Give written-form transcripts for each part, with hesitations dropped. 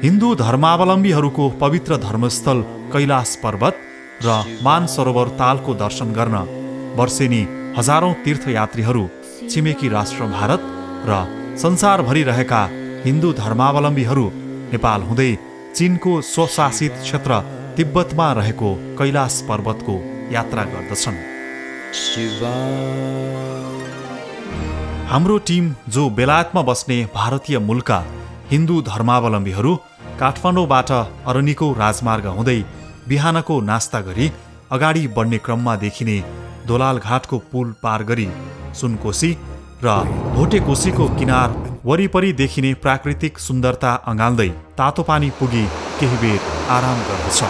हिन्दू धर्मावलम्बीहरूको पवित्र धर्मस्थल कैलाश पर्वत र मानसरोवर तालको दर्शन गर्न वर्षेनी हजारौं तीर्थयात्रीहरू छिमेकी राष्ट्र भारत र संसारभरि रहेका हिन्दू धर्मावलम्बीहरू नेपाल हुँदै चीनको स्वशासित क्षेत्र तिब्बतमा रहेको कैलाश पर्वतको यात्रा गर्दछन्। हाम्रो टिम जो बेलायतमा बस्ने भारतीय मूलका हिन्दू धर्मावलम्बीहरू काठमाडौँबाट अरनिको राजमार्ग हुँदै बिहानको नास्ता गरी अगाडि बढ्ने क्रममा देखिने दोलालघाटको पुल पार गरी सुनकोशी र भोटेकोशीको किनार वरिपरि देखिने प्राकृतिक सुन्दरता अँगाल्दै तातोपानी पुगी केही बेर आराम गर्दछ।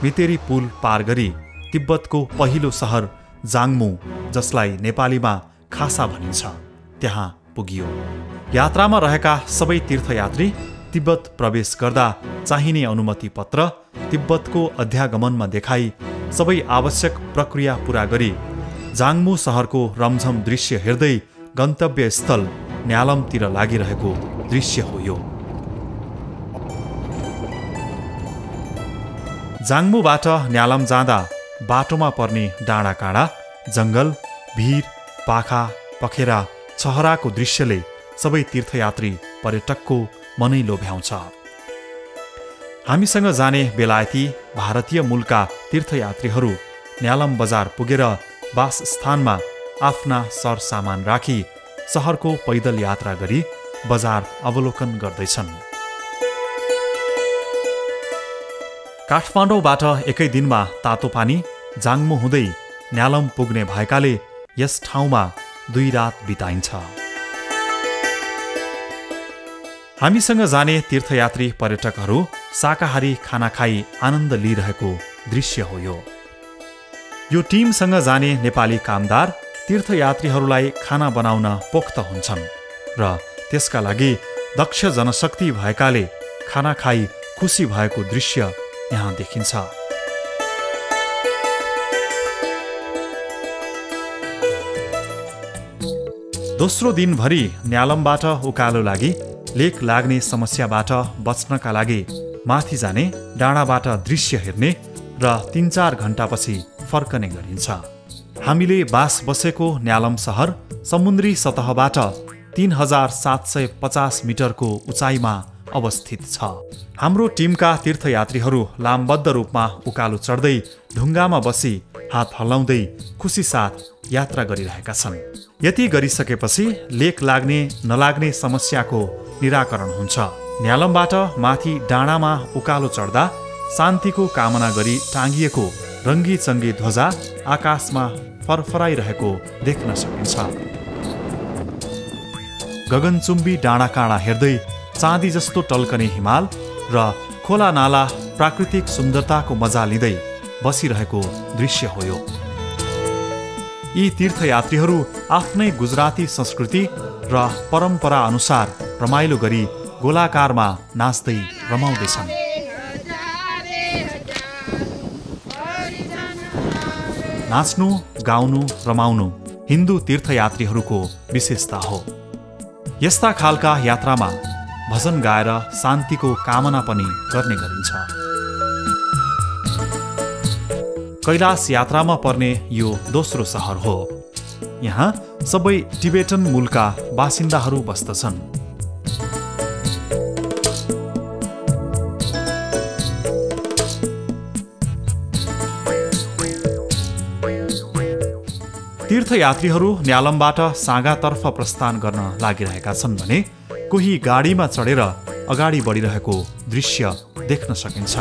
मितेरी पुल पार गरी तिब्बतको पहिलो सहर जाङमु, जसलाई नेपालीमा खासा भनिन्छ, त्यहाँ पुगियो। यात्रामा रहेका सबै तीर्थयात्री तिब्बत प्रवेश गर्दा चाहिने अनुमति पत्र तिब्बतको अध्यागमनमा देखाई सबै आवश्यक प्रक्रिया पूरा गरी जाङमु सहरको रमझम दृश्य हेर्दै गन्तव्य स्थल न्यालमतिर लागिरहेको दृश्य हो यो। जाङमुबाट न्यालम जाँदा बाटोमा पर्ने डाँडाकाँडा, जङ्गल, भिर, पाखा, पखेरा, छहराको दृश्यले सबै तीर्थयात्री पर्यटकको मनै लोभ्याउँछ। हामीसँग जाने बेलायती भारतीय मूलका तीर्थयात्रीहरू न्यालम बजार पुगेर वासस्थानमा आफ्ना सरसामान राखी सहरको पैदल यात्रा गरी बजार अवलोकन गर्दैछन्। काठमाडौँबाट एकै दिनमा तातोपानी जाङमु हुँदै न्यालम पुग्ने भएकाले यस ठाउँमा 2 रात बिताइन्छ। हामीसँग जाने तीर्थयात्री पर्यटकहरू शाकाहारी खाना खाई आनन्द लिइरहेको दृश्य हो यो। यो टिमसँग जाने नेपाली कामदार तीर्थयात्रीहरूलाई खाना बनाउन पोख्त हुन्छन् र त्यसका लागि दक्ष जनशक्ति भएकाले खाना खाई खुसी भएको दृश्य यहाँ देखिन्छ। दोस्रो दिनभरि न्यालमबाट उकालो लागि लेक लाग्ने समस्याबाट बच्नका लागि माथि जाने, डाँडाबाट दृश्य हेर्ने र 3-4 घण्टापछि फर्कने गरिन्छ। हामीले बास बसेको न्यालम सहर समुद्री सतहबाट 3750 मिटरको उचाइमा अवस्थित छ। हाम्रो टिमका तीर्थयात्रीहरू लामबद्ध रूपमा उकालो चढ्दै ढुङ्गामा बसी हात हल्लाउँदै खुसी साथ यात्रा गरिरहेका छन्। यति गरिसकेपछि लेक लाग्ने नलाग्ने समस्याको निराकरण हुन्छ। न्यालमबाट माथि डाँडामा उकालो चढ्दा शान्तिको कामना गरी टाँगिएको रङ्गी चङ्गी ध्वजा आकाशमा फरफराइरहेको देख्न सकिन्छ। गगनचुम्बी डाँडाकाँडा हेर्दै चाँदी जस्तो टल्कने हिमाल र खोला नाला प्राकृतिक सुन्दरताको मजा लिँदै बसिरहेको दृश्य हो यो। यी तीर्थयात्रीहरू आफ्नै गुजराती संस्कृति र परम्परा अनुसार रमाइलो गरी गोलाकारमा नाच्दै रमाउँदैछन्। नाच्नु, गाउनु, रमाउनु हिन्दू तीर्थयात्रीहरूको विशेषता हो। यस्ता खालका यात्रामा भजन गाएर शान्तिको कामना पनि गर्ने गरिन्छ। कैलाश यात्रामा पर्ने यो दोस्रो सहर हो। यहाँ सबै टिबेटन मूलका बासिन्दाहरू बस्दछन्। तीर्थयात्रीहरू न्यालमबाट सागातर्फ प्रस्थान गर्न लागिरहेका छन् भने कोही गाडीमा चढेर अगाडि बढिरहेको दृश्य देख्न सकिन्छ।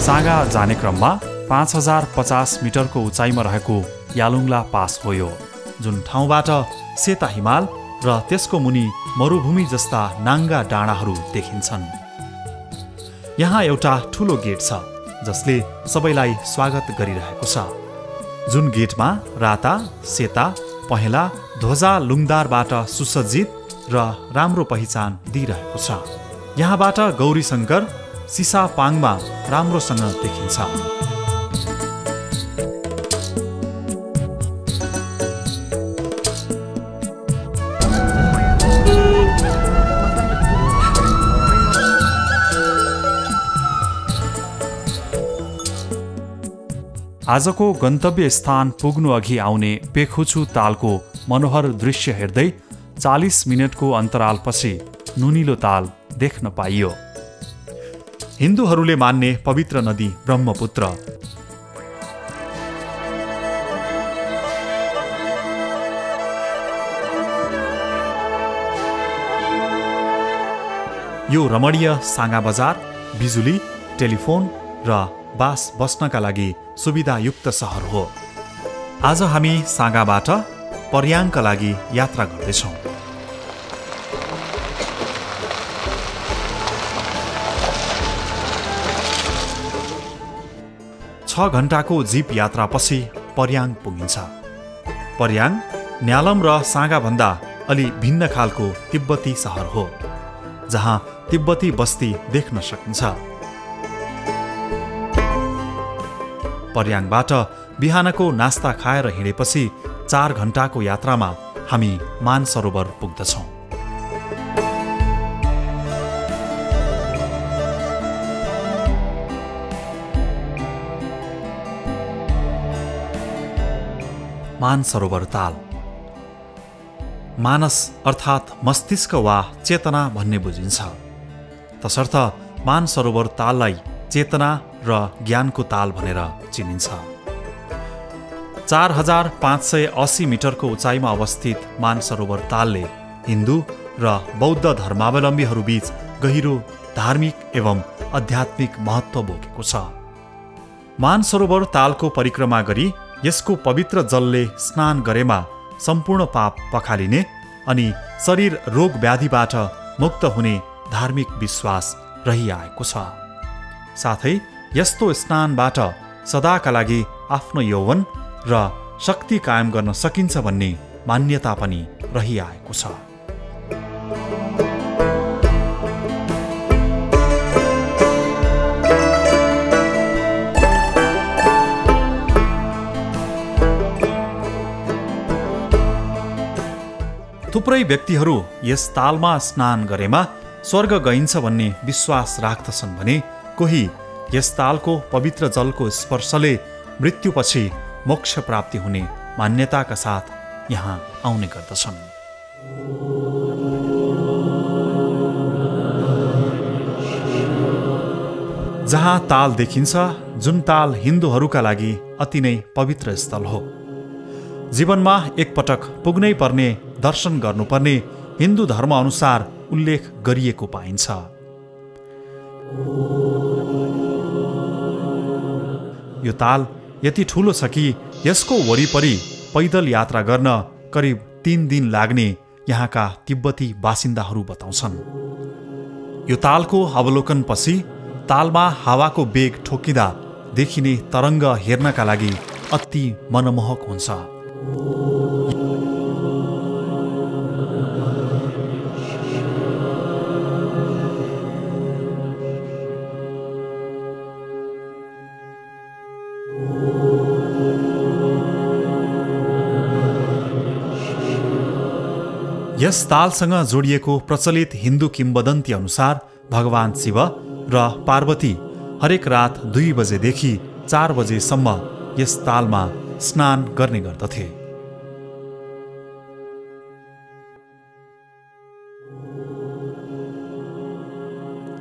सागा जाने क्रममा 5050 मिटरको उचाइमा रहेको यालुङला पास हो यो, जुन ठाउँबाट सेता हिमाल र त्यसको मुनि मरुभूमि जस्ता नाङ्गा डाँडाहरू देखिन्छन्। यहाँ एउटा ठुलो गेट छ जसले सबैलाई स्वागत गरिरहेको छ, जुन गेटमा राता, सेता, पहेँला ध्वजा लुङदारबाट सुसज्जित र राम्रो पहिचान दिइरहेको छ। यहाँबाट गौरी शङ्कर सिसा पाङमा राम्रोसँग देखिन्छ। आजको गन्तव्य स्थान पुग्नु अघि आउने पेखुछु तालको मनोहर दृश्य हेर्दै 40 मिनटको अन्तरालपछि नुनिलो ताल देख्न पाइयो। हिन्दूहरूले मान्ने पवित्र नदी ब्रह्मपुत्र यो रमणीय साँगा बजार, बिजुली, टेलिफोन र बास बस्नका लागि सुविधायुक्त सहर हो। आज हामी साँगाबाट पर्याङका लागि यात्रा गर्दैछौँ। 6 घण्टाको जीप यात्रापछि पर्याङ पुगिन्छ। पर्याङ न्यालम र साँगाभन्दा अलि भिन्न खालको तिब्बती सहर हो, जहाँ तिब्बती बस्ती देख्न सकिन्छ। पर्याङबाट बिहानको नास्ता खाएर हिँडेपछि 4 घण्टाको यात्रामा हामी मानसरोवर पुग्दछौँ। मानसरोवर ताल। मानस अर्थात् मस्तिष्क वा चेतना भन्ने बुझिन्छ, तसर्थ मानसरोवर ताललाई चेतना र ज्ञानको ताल भनेर चिनिन्छ। 4580 मिटरको उचाइमा अवस्थित मानसरोवर तालले हिन्दू र बौद्ध धर्मावलम्बीहरूबीच गहिरो धार्मिक एवं आध्यात्मिक महत्त्व बोकेको छ। मानसरोवर तालको परिक्रमा गरी यसको पवित्र जलले स्नान गरेमा सम्पूर्ण पाप पखालिने अनि शरीर रोग व्याधिबाट मुक्त हुने धार्मिक विश्वास रहिआएको छ। साथै यस्तो स्नानबाट सदाका लागि आफ्नो यौवन र शक्ति कायम गर्न सकिन्छ भन्ने मान्यता पनि रहिआएको छ। थुप्रै व्यक्तिहरू यस तालमा स्नान गरेमा स्वर्ग गइन्छ भन्ने विश्वास राख्दछन् भने कोही यस तालको पवित्र जलको स्पर्शले मृत्युपछि मोक्ष प्राप्ति हुने मान्यताका साथ यहाँ आउने गर्दछन्। जहाँ ताल देखिन्छ, जुन ताल हिन्दूहरूका लागि अति नै पवित्र स्थल हो। जीवनमा एकपटक पुग्नै पर्ने, दर्शन गर्नुपर्ने हिन्दू धर्म अनुसार उल्लेख गरिएको पाइन्छ। यो ताल यति ठूलो छ कि यसको वरिपरि पैदल यात्रा गर्न करिब 3 दिन लाग्ने यहाँका तिब्बती बासिन्दाहरू बताउँछन्। यो तालको अवलोकनपछि तालमा हावाको बेग ठोकिँदा देखिने तरङ्ग हेर्नका लागि अति मनमोहक हुन्छ। यस तालसँग जोडिएको प्रचलित हिन्दू किम्वदन्ती अनुसार भगवान शिव र पार्वती हरेक रात 2 बजेदेखि 4 बजेसम्म यस तालमा स्नान गर्ने गर्दथे।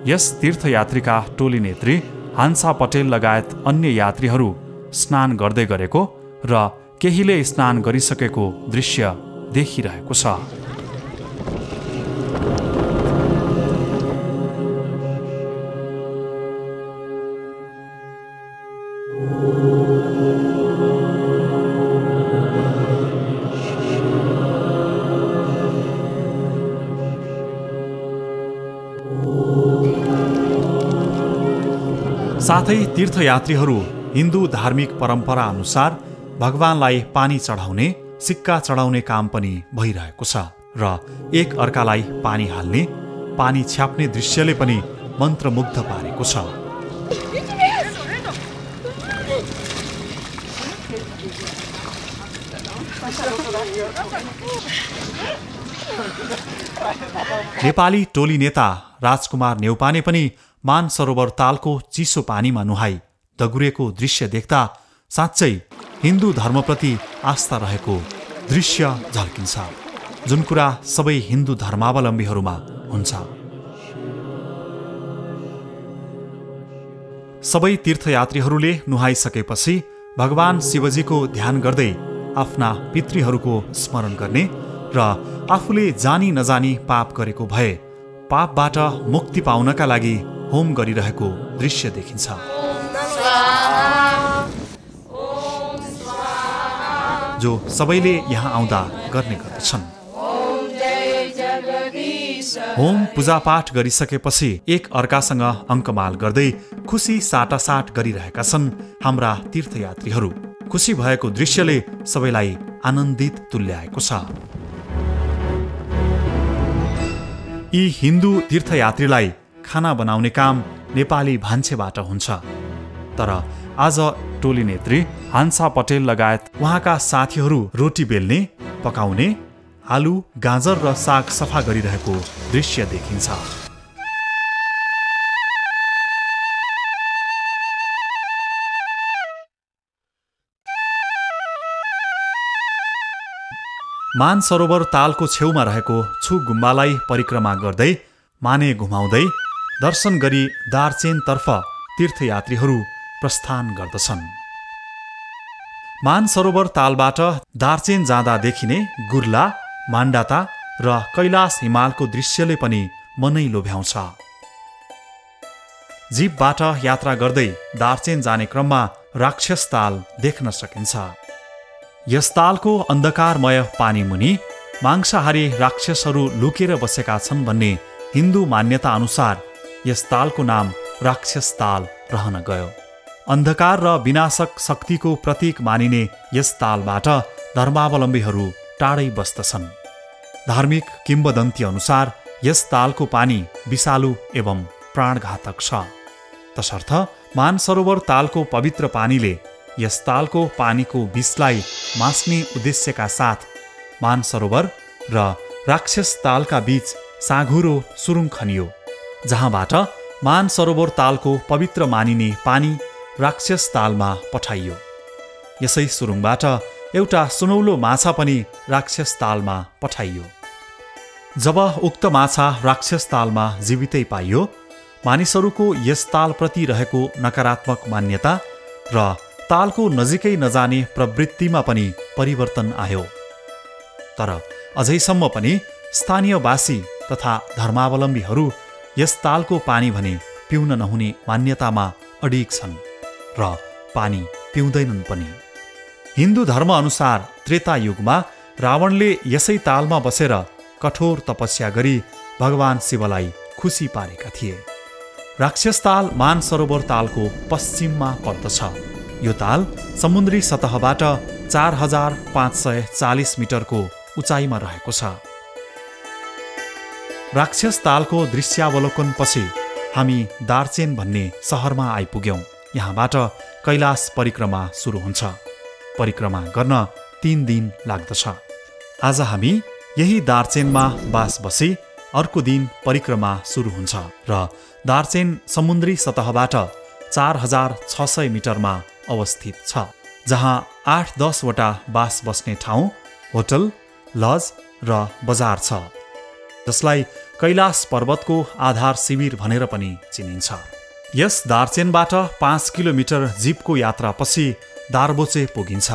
यस तीर्थयात्रीका टोली नेत्री हान्सा पटेल लगायत अन्य यात्रीहरू स्नान गर्दै गरेको र केहीले स्नान गरिसकेको दृश्य देखिरहेको छ। साथै तीर्थयात्रीहरू हिन्दू धार्मिक परम्परा अनुसार भगवानलाई पानी चढाउने, सिक्का चढाउने काम पनि भइरहेको छ र एक अर्कालाई पानी हाल्ने, पानी छ्याप्ने दृश्यले पनि मन्त्रमुग्ध पारेको छ। नेपाली टोली नेता राजकुमार नेउपाने पनि मानसरोवर तालको चिसो पानीमा नुहाई दगुरेको दृश्य देख्दा साँच्चै हिन्दू धर्मप्रति आस्था रहेको दृश्य झल्किन्छ, जुन कुरा सबै हिन्दू धर्मावलम्बीहरूमा हुन्छ। सबै तीर्थयात्रीहरूले नुहाइसकेपछि भगवान शिवजीको ध्यान गर्दै आफ्ना पितृहरूको स्मरण गर्ने र आफूले जानी नजानी पाप गरेको भए पापबाट मुक्ति पाउनका लागि होम गरिरहेको दृश्य देखिन्छ। जो सबैले यहाँ आउँदा गर्ने गर्दछन्। होम पूजापाठ गरिसकेपछि एक अर्कासँग अङ्कमाल गर्दै खुसी साटासाट गरिरहेका छन् हाम्रा तीर्थयात्रीहरू। खुसी भएको दृश्यले सबैलाई आनन्दित तुल्याएको छ। यी हिन्दू तीर्थयात्रीलाई खाना बनाउने काम नेपाली भान्सेबाट हुन्छ, तर आज टोली नेत्री हान्सा पटेल लगायत उहाँका साथीहरू रोटी बेल्ने, पकाउने, आलु, गाजर र साग सफा गरिरहेको दृश्य देखिन्छ। मानसरोवर तालको छेउमा रहेको छु गुम्बालाई परिक्रमा गर्दै माने घुमाउँदै दर्शन गरी दार्चेनतर्फ तीर्थयात्रीहरू प्रस्थान गर्दछन्। मानसरोवर तालबाट दार्चेन जाँदा देखिने गुर्ला, मान्डाता र कैलाश हिमालको दृश्यले पनि मनै लोभ्याउँछ। जीपबाट यात्रा गर्दै दार्चेन जाने क्रममा राक्षस ताल देख्न सकिन्छ। यस तालको अन्धकारमय पानी मुनि मांसाहारी राक्षसहरू लुकेर बसेका छन् भन्ने हिन्दू मान्यता अनुसार यस तालको नाम राक्षस ताल रहन गयो। अन्धकार र विनाशक शक्तिको प्रतीक मानिने यस तालबाट धर्मावलम्बीहरू टाढै बस्दछन्। धार्मिक किम्वदन्ती अनुसार यस तालको पानी विषालु एवं प्राणघातक छ। तसर्थ मानसरोवर तालको पवित्र पानीले यस तालको पानीको विषलाई मास्ने उद्देश्यका साथ मानसरोवर र राक्षस तालका बीच साँघुरो सुरुङ खनियो, जहाँबाट मानसरोवर तालको पवित्र मानिने पानी राक्षस तालमा पठाइयो। यसै सुरुङबाट एउटा सुनौलो माछा पनि राक्षस तालमा पठाइयो। जब उक्त माछा राक्षस तालमा जीवितै पाइयो, मानिसहरूको यस तालप्रति रहेको नकारात्मक मान्यता र तालको नजिकै नजाने प्रवृत्तिमा पनि परिवर्तन आयो। तर अझैसम्म पनि स्थानीयवासी तथा धर्मावलम्बीहरू यस तालको पानी भने पिउन नहुने मान्यतामा अडिग छन् र पानी पिउँदैनन् पनि। हिन्दू धर्म अनुसार त्रेता युगमा रावणले यसै तालमा बसेर कठोर तपस्या गरी भगवान शिवलाई खुसी पारेका थिए। राक्षस ताल मानसरोवर तालको पश्चिममा पर्दछ। यो ताल समुद्री सतहबाट 4540 मिटरको उचाइमा रहेको छ। राक्षस तालको दृश्यावलोकनपछि हामी दार्चेन भन्ने सहरमा आइपुग्यौं। यहाँबाट कैलाश परिक्रमा सुरु हुन्छ। परिक्रमा गर्न 3 दिन लाग्दछ। आज हामी यही दार्चेनमा बास बसी अर्को दिन परिक्रमा सुरु हुन्छ र दार्चेन समुद्री सतहबाट 4600 मिटरमा अवस्थित छ, जहाँ 8-10 वटा बास बस्ने ठाउँ, होटल, लज र बजार छ, जसलाई कैलाश पर्वतको आधार शिविर भनेर पनि चिनिन्छ। यस दार्चेनबाट 5 किलोमिटर जीपको यात्रापछि दार्बोचे पुगिन्छ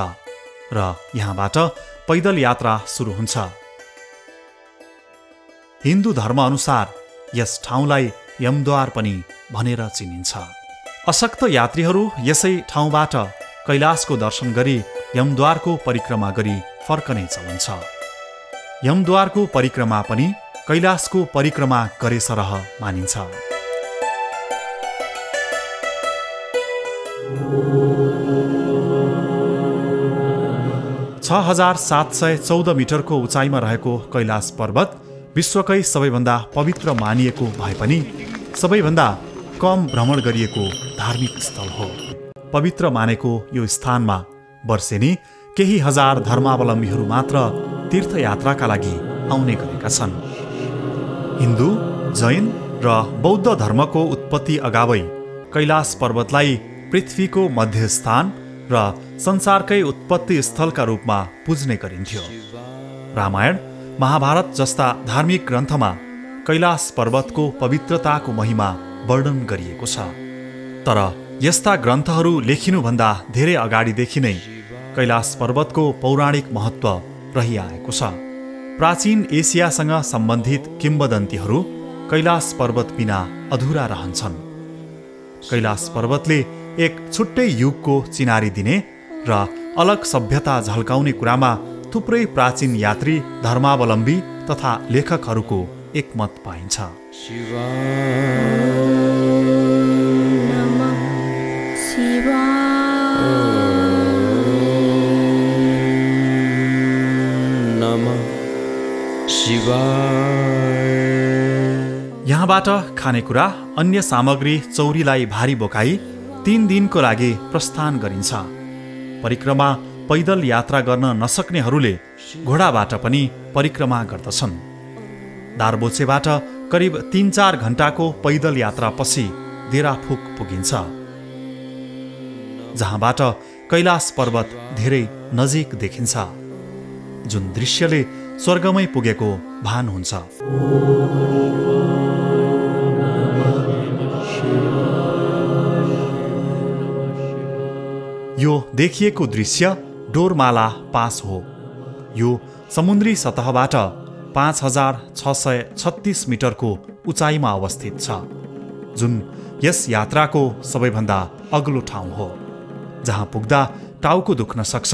र यहाँबाट पैदल यात्रा सुरु हुन्छ। हिन्दू धर्म अनुसार यस ठाउँलाई यमद्वार पनि भनेर चिनिन्छ। अशक्त यात्रीहरू यसै ठाउँबाट कैलाशको दर्शन गरी यमद्वारको परिक्रमा गरी फर्कने चलन छ। यमद्वारको परिक्रमा पनि कैलाशको परिक्रमा गरे सरह मानिन्छ। 6714 मिटरको उचाइमा रहेको कैलाश पर्वत विश्वकै सबैभन्दा पवित्र मानिएको भए पनि सबैभन्दा कम भ्रमण गरिएको धार्मिक स्थल हो। पवित्र मानेको यो स्थानमा वर्षेनी केही हजार धर्मावलम्बीहरू मात्र तीर्थयात्राका लागि आउने गरेका छन्। हिन्दू, जैन र बौद्ध धर्मको उत्पत्ति अगावै कैलाश पर्वतलाई पृथ्वीको मध्यस्थान र संसारकै उत्पत्ति स्थलका रूपमा पुज्ने गरिन्थ्यो। रामायण, महाभारत जस्ता धार्मिक ग्रन्थमा कैलाश पर्वतको पवित्रताको महिमा वर्णन गरिएको छ। तर यस्ता ग्रन्थहरू लेखिनुभन्दा धेरै अगाडिदेखि नै कैलाश पर्वतको पौराणिक महत्त्व रहिआएको छ। प्राचीन एसियासँग सम्बन्धित किम्वदन्तीहरू कैलाश पर्वत बिना अधुरा रहन्छन्। कैलाश पर्वतले एक छुट्टै युगको चिनारी दिने र अलग सभ्यता झल्काउने कुरामा थुप्रै प्राचीन यात्री, धर्मावलम्बी तथा लेखकहरूको एकमत पाइन्छ। यहाँबाट खानेकुरा, अन्य सामग्री चौरीलाई भारी बोकाई 3 दिनको लागि प्रस्थान गरिन्छ। परिक्रमा पैदल यात्रा गर्न नसक्नेहरूले घोडाबाट पनि परिक्रमा गर्दछन्। दारबोचेबाट करिब 3-4 घण्टाको पैदल यात्रापछि देराफुक पुगिन्छ, जहाँबाट कैलाश पर्वत धेरै नजिक देखिन्छ, जुन दृश्यले स्वर्गमै पुगेको भान हुन्छ। यो देखिएको दृश्य डोरमाला पास हो। यो समुद्री सतहबाट 5636 मिटरको उचाइमा अवस्थित छ, जुन यस यात्राको सबैभन्दा अग्लो ठाउँ हो, जहाँ पुग्दा टाउको दुख्न सक्छ,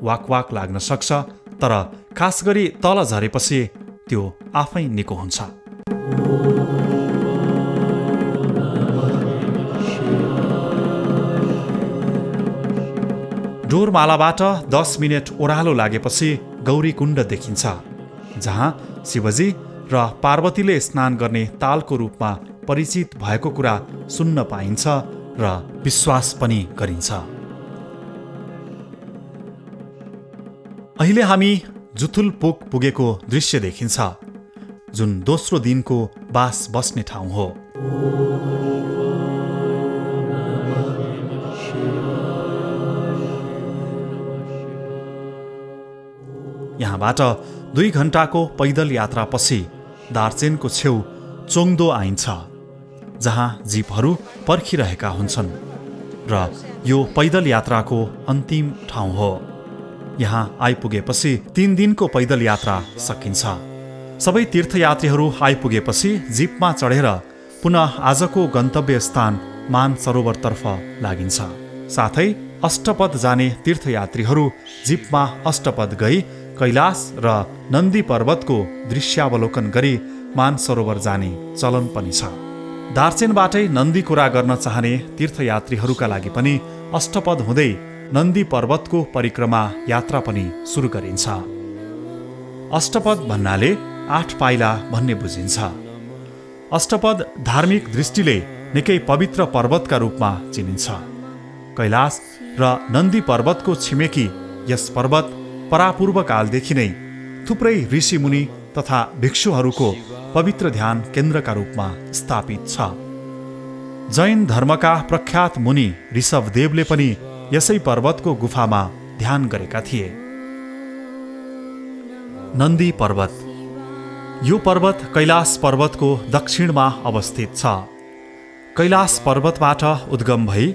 वाकवाक लाग्न सक्छ, तर खास गरी तल झरेपछि त्यो आफै निको हुन्छ। डोरमालाबाट 10 मिनट ओह्रालो लागेपछि गौरीकुण्ड देखिन्छ, जहाँ शिवजी र पार्वतीले स्नान गर्ने तालको रूपमा परिचित भएको कुरा सुन्न पाइन्छ र विश्वास पनि गरिन्छ। अहिले हामी जुथुलपुक पुगेको दृश्य देखिन्छ, जुन दोस्रो दिनको बास बस्ने ठाउँ हो। यहाँबाट 2 घण्टाको पैदल यात्रापछि दार्चेनको छेउ चोङदो आइन्छ, जहाँ जीपहरू पर्खिरहेका हुन्छन् र यो पैदल यात्राको अन्तिम ठाउँ हो। यहाँ आइपुगेपछि 3 दिनको पैदल यात्रा सकिन्छ। सबै तीर्थयात्रीहरू आइपुगेपछि जीपमा चढेर पुनः आजको गन्तव्य स्थान मानसरोवरतर्फ लागिन्छ। साथै अष्टपद जाने तीर्थयात्रीहरू जीपमा अष्टपद गई कैलाश र नन्दी पर्वतको दृश्यावलोकन गरी मानसरोवर जाने चलन पनि छ। दार्चेनबाटै नन्दीकुरा गर्न चाहने तीर्थयात्रीहरूका लागि पनि अष्टपद हुँदै नन्दी पर्वतको परिक्रमा यात्रा पनि सुरु गरिन्छ। अष्टपद भन्नाले 8 पाइला भन्ने बुझिन्छ। अष्टपद धार्मिक दृष्टिले निकै पवित्र पर्वतका रूपमा चिनिन्छ। कैलाश र नन्दी पर्वतको छिमेकी यस पर्वत परापूर्व कालदेखि नै थुप्रै ऋषिमुनि तथा भिक्षुहरूको पवित्र ध्यान केन्द्रका रूपमा स्थापित छ। जैन धर्मका प्रख्यात मुनि ऋषभदेवले पनि यसै पर्वतको गुफामा ध्यान गरेका थिए। नन्दी पर्वत। यो पर्वत कैलाश पर्वतको दक्षिणमा अवस्थित छ। कैलाश पर्वतबाट उद्गम भई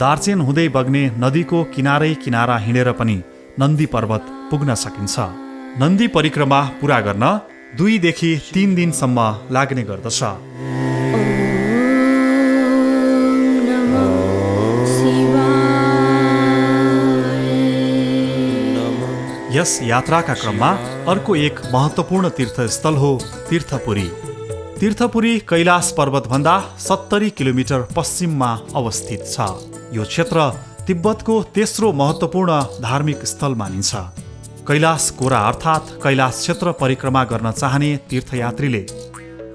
दार्चेन हुँदै बग्ने नदीको किनारै किनारा हिँडेर पनि नन्दी पर्वत पुग्न सकिन्छ। नन्दी परिक्रमा पूरा गर्न 2 देखि 3 दिनसम्म लाग्ने गर्दछ। यस यात्राका क्रममा अर्को एक महत्त्वपूर्ण तीर्थस्थल हो तीर्थपुरी। तीर्थपुरी कैलाश पर्वतभन्दा 70 किलोमिटर पश्चिममा अवस्थित छ। यो क्षेत्र तिब्बतको तेस्रो महत्त्वपूर्ण धार्मिक स्थल मानिन्छ। कैलाश कोरा अर्थात् कैलाश क्षेत्र परिक्रमा गर्न चाहने तीर्थयात्रीले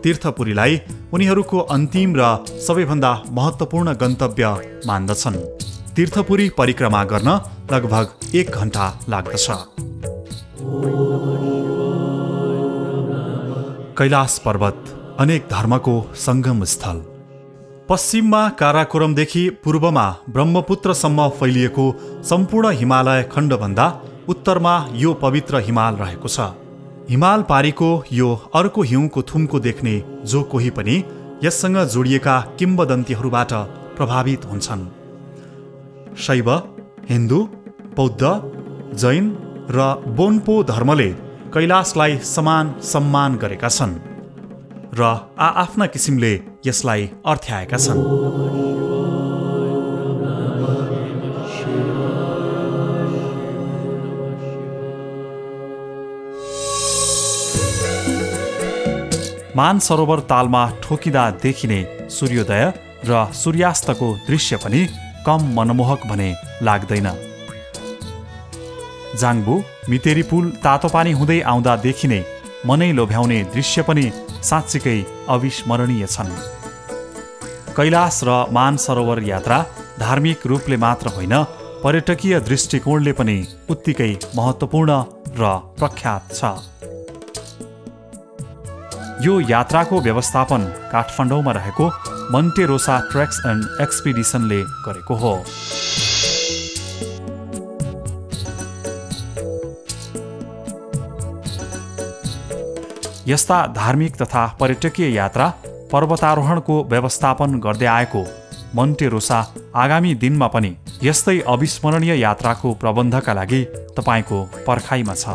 तीर्थपुरीलाई उनीहरूको अन्तिम र सबैभन्दा महत्त्वपूर्ण गन्तव्य मान्दछन्। तीर्थपुरी परिक्रमा गर्न लगभग 1 घण्टा लाग्दछ। कैलाश पर्वत अनेक धर्मको सङ्गम स्थल। पश्चिममा काराकोरमदेखि पूर्वमा ब्रह्मपुत्रसम्म फैलिएको सम्पूर्ण हिमालय खण्डभन्दा उत्तरमा यो पवित्र हिमाल रहेको छ। हिमाल पारीको यो अर्को हिउँको थुम्को देख्ने जो कोही पनि यससँग जोडिएका किम्वदन्तीहरूबाट प्रभावित हुन्छन्। शैव, हिन्दू, बौद्ध, जैन र बोन्पो धर्मले कैलाशलाई समान सम्मान गरेका छन् र आआफ्ना किसिमले यसलाई अर्थ्याएका छन्। मानसरोवर तालमा ठोकिँदा देखिने सूर्योदय र सूर्यास्तको दृश्य पनि कम मनमोहक भने लाग्दैन। जाङबु मितेरी पुल तातो पानी हुँदै आउँदा देखिने मनै लोभ्याउने दृश्य पनि साँच्चीकै अविस्मरणीय छन्। कैलाश र मानसरोवर यात्रा धार्मिक रूपले मात्र होइन, पर्यटकीय दृष्टिकोणले पनि उत्तिकै महत्त्वपूर्ण र प्रख्यात छ। यो यात्राको व्यवस्थापन काठमाडौँमा रहेको मन्टेरोसा ट्रेक्स एन्ड एक्सपिडिसनले गरेको हो। यस्ता धार्मिक तथा पर्यटकीय यात्रा पर्वतारोहणको व्यवस्थापन गर्दै आएको मन्टेरोसा आगामी दिनमा पनि यस्तै अविस्मरणीय यात्राको प्रबन्धका लागि तपाईँको पर्खाइमा छ।